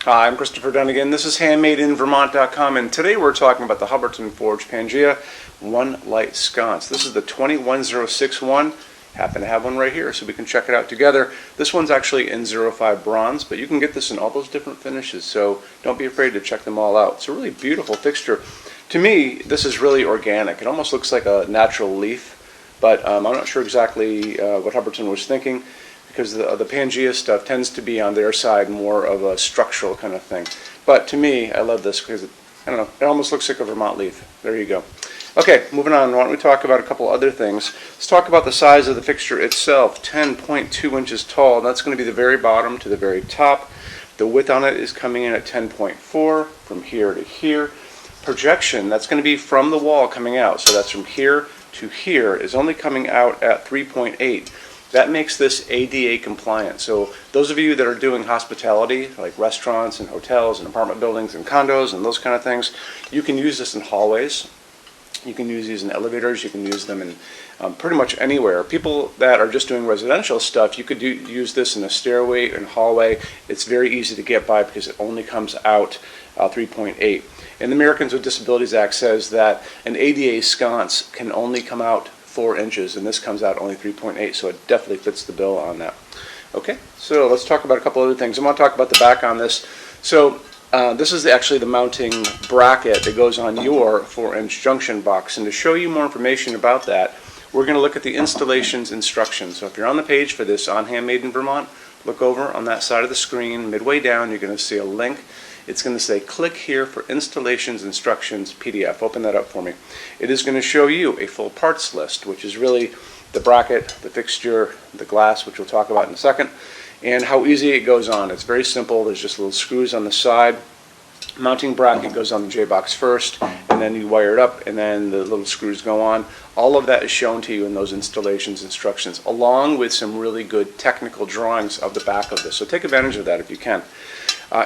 Hi, I'm Christopher Dunnigan. This is HandmadeInVermont.com, and today we're talking about the Hubbardton Forge Pangea One Light Sconce. This is the 21061. Happen to have one right here, so we can check it out together. This one's actually in 05 bronze, but you can get this in all those different finishes, so don't be afraid to check them all out. It's a really beautiful fixture. To me, this is really organic. It almost looks like a natural leaf, but I'm not sure exactly what Hubbardton was thinking, because the Pangea stuff tends to be on their side more of a structural kind of thing. But to me, I love this because, I don't know, it almost looks like a Vermont leaf. There you go. Okay, moving on. Why don't we talk about a couple other things. Let's talk about the size of the fixture itself. 10.2 inches tall. That's going to be the very bottom to the very top. The width on it is coming in at 10.4 from here to here. Projection, that's going to be from the wall coming out. So that's from here to here, is only coming out at 3.8. That makes this ADA compliant. So those of you that are doing hospitality, like restaurants and hotels and apartment buildings and condos and those kind of things, you can use this in hallways. You can use these in elevators. You can use them in pretty much anywhere. People that are just doing residential stuff, you could use this in a stairway and hallway. It's very easy to get by because it only comes out 3.8. And the Americans with Disabilities Act says that an ADA sconce can only come out 4 inches, and this comes out only 3.8, so it definitely fits the bill on that. Okay, so let's talk about a couple other things. I'm going to talk about the back on this. So this is actually the mounting bracket that goes on your 4-inch junction box, and to show you more information about that, we're going to look at the installations instructions. So if you're on the page for this on Handmade in Vermont, look over on that side of the screen. Midway down, you're going to see a link. It's going to say click here for installations instructions PDF. Open that up for me. It is going to show you a full parts list, which is really the bracket, the fixture, the glass, which we'll talk about in a second, and how easy it goes on. It's very simple. There's just little screws on the side. Mounting bracket goes on the J-box first, and then you wire it up, and then the little screws go on. All of that is shown to you in those installations instructions, along with some really good technical drawings of the back of this. So take advantage of that if you can.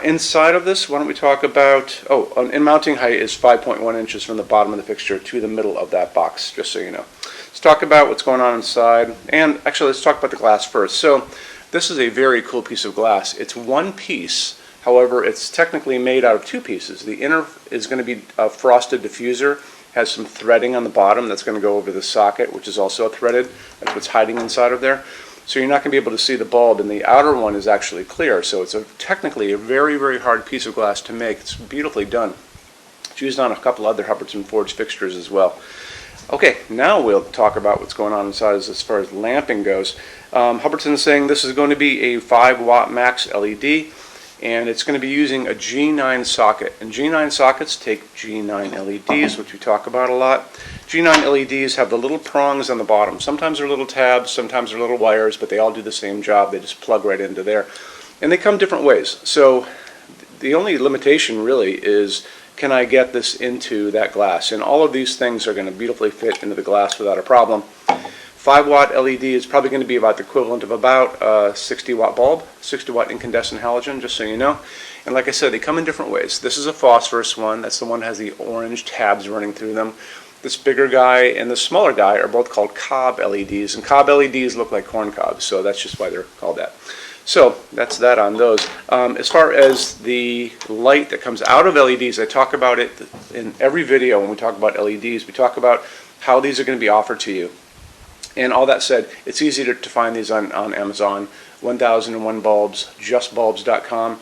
Inside of this, why don't we talk about, in mounting height is 5.1 inches from the bottom of the fixture to the middle of that box, just so you know. Let's talk about what's going on inside, and actually let's talk about the glass first. So this is a very cool piece of glass. It's one piece, however it's technically made out of 2 pieces. The inner is going to be a frosted diffuser, has some threading on the bottom that's going to go over the socket, which is also threaded. That's what's hiding inside of there. So you're not going to be able to see the bulb, and the outer one is actually clear. So it's technically a very, very hard piece of glass to make. It's beautifully done. It's used on a couple other Hubbardton Forge fixtures as well. Okay, now we'll talk about what's going on inside as far as lamping goes. Hubbardton is saying this is going to be a 5-watt max LED, and it's going to be using a G9 socket. And G9 sockets take G9 LEDs, which we talk about a lot. G9 LEDs have the little prongs on the bottom. Sometimes they're little tabs, sometimes they're little wires, but they all do the same job. They just plug right into there. And they come different ways. So the only limitation really is, can I get this into that glass? And all of these things are going to beautifully fit into the glass without a problem. 5-watt LED is probably going to be about the equivalent of about a 60-watt bulb, 60-watt incandescent halogen, just so you know. And like I said, they come in different ways. This is a phosphorus one. That's the one that has the orange tabs running through them. This bigger guy and the smaller guy are both called cob LEDs, and cob LEDs look like corn cobs, so that's just why they're called that. So that's that on those. As far as the light that comes out of LEDs, I talk about it in every video when we talk about LEDs. We talk about how these are going to be offered to you. And all that said, it's easy to find these on Amazon. 1001 Bulbs, justbulbs.com.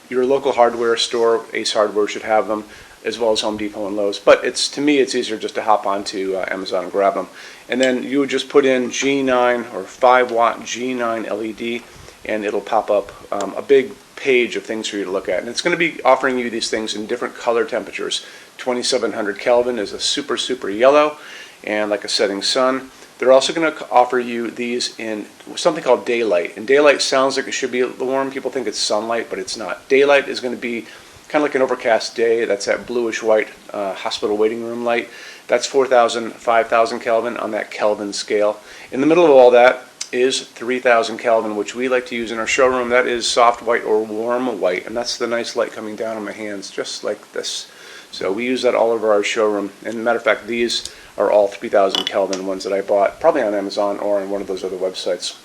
Your local hardware store, Ace Hardware, should have them, as well as Home Depot and Lowe's. But to me, it's easier just to hop onto Amazon and grab them. And then you would just put in G9 or 5-watt G9 LED, and it'll pop up a big page of things for you to look at. And it's going to be offering you these things in different color temperatures. 2700 Kelvin is a super, super yellow, and like a setting sun. They're also going to offer you these in something called daylight. And daylight sounds like it should be warm. People think it's sunlight, but it's not. Daylight is going to be kind of like an overcast day. That's that bluish-white hospital waiting room light. That's 4,000, 5,000 Kelvin on that Kelvin scale. In the middle of all that is 3,000 Kelvin, which we like to use in our showroom. That is soft white or warm white, and that's the nice light coming down on my hands, just like this. So we use that all over our showroom. And matter of fact, these are all 3,000 Kelvin ones that I bought, probably on Amazon or on one of those other websites.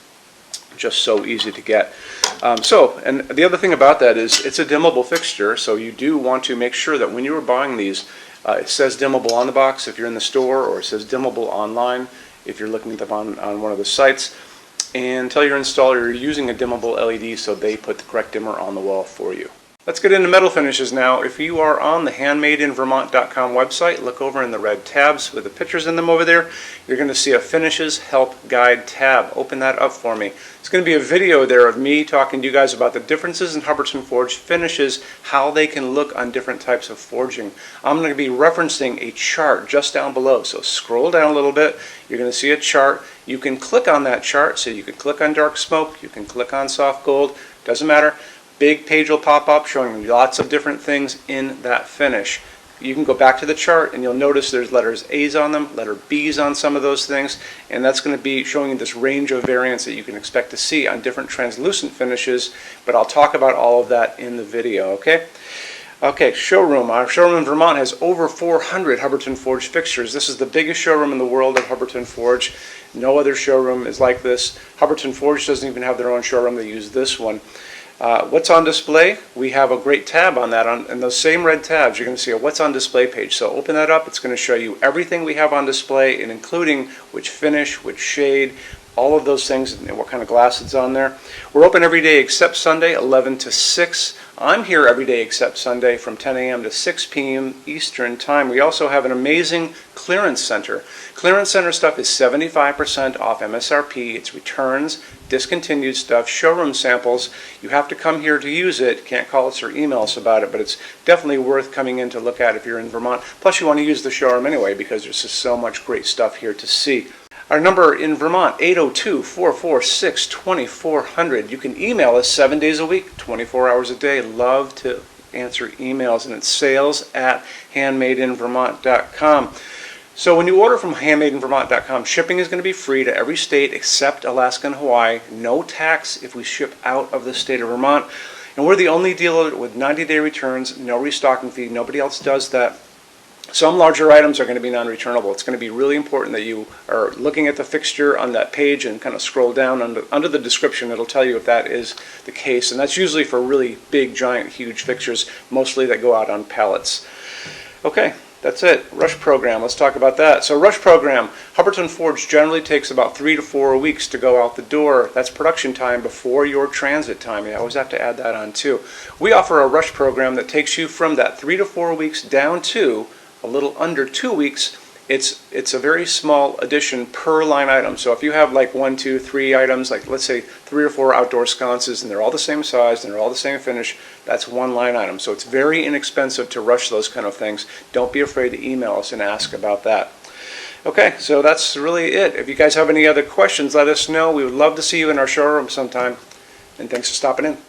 Just so easy to get. And the other thing about that is it's a dimmable fixture, so you do want to make sure that when you are buying these, it says dimmable on the box if you're in the store, or it says dimmable online if you're looking at them on one of the sites. And tell your installer you're using a dimmable LED so they put the correct dimmer on the wall for you. Let's get into metal finishes now. If you are on the HandmadeInVermont.com website, look over in the red tabs with the pictures in them over there. You're going to see a Finishes Help Guide tab. Open that up for me. It's going to be a video there of me talking to you guys about the differences in Hubbardton Forge finishes, how they can look on different types of forging. I'm going to be referencing a chart just down below, so scroll down a little bit. You're going to see a chart. You can click on that chart, so you can click on dark smoke, you can click on soft gold, doesn't matter. Big page will pop up showing you lots of different things in that finish. You can go back to the chart and you'll notice there's letters A's on them, letter B's on some of those things, and that's going to be showing you this range of variants that you can expect to see on different translucent finishes, but I'll talk about all of that in the video, okay? Okay, showroom. Our showroom in Vermont has over 400 Hubbardton Forge fixtures. This is the biggest showroom in the world of Hubbardton Forge. No other showroom is like this. Hubbardton Forge doesn't even have their own showroom. They use this one. What's on display? We have a great tab on that. And those same red tabs, you're going to see a what's on display page. So open that up. It's going to show you everything we have on display, and including which finish, which shade, all of those things, and what kind of glass it's on there. We're open every day except Sunday, 11 to 6. I'm here every day except Sunday from 10 a.m. to 6 p.m. Eastern Time. We also have an amazing clearance center. Clearance center stuff is 75% off MSRP. It's returns, discontinued stuff, showroom samples. You have to come here to use it. Can't call us or email us about it, but it's definitely worth coming in to look at if you're in Vermont. Plus you want to use the showroom anyway because there's just so much great stuff here to see. Our number in Vermont, 802-446-2400. You can email us 7 days a week, 24 hours a day. Love to answer emails, and it's sales@HandmadeInVermont.com. So when you order from HandmadeInVermont.com, shipping is going to be free to every state except Alaska and Hawaii. No tax if we ship out of the state of Vermont. And we're the only dealer with 90-day returns, no restocking fee. Nobody else does that. Some larger items are going to be non-returnable. It's going to be really important that you are looking at the fixture on that page and kind of scroll down under the description. It'll tell you if that is the case. And that's usually for really big, giant, huge fixtures, mostly that go out on pallets. Okay, that's it. Rush program. Let's talk about that. So rush program, Hubbardton Forge generally takes about 3 to 4 weeks to go out the door. That's production time before your transit time. You always have to add that on too. We offer a rush program that takes you from that 3 to 4 weeks down to a little under 2 weeks. It's a very small addition per line item. So if you have like 1, 2, 3 items, like let's say 3 or 4 outdoor sconces, and they're all the same size and they're all the same finish, that's one line item. So it's very inexpensive to rush those kind of things. Don't be afraid to email us and ask about that. Okay, so that's really it. If you guys have any other questions, let us know. We would love to see you in our showroom sometime. And thanks for stopping in.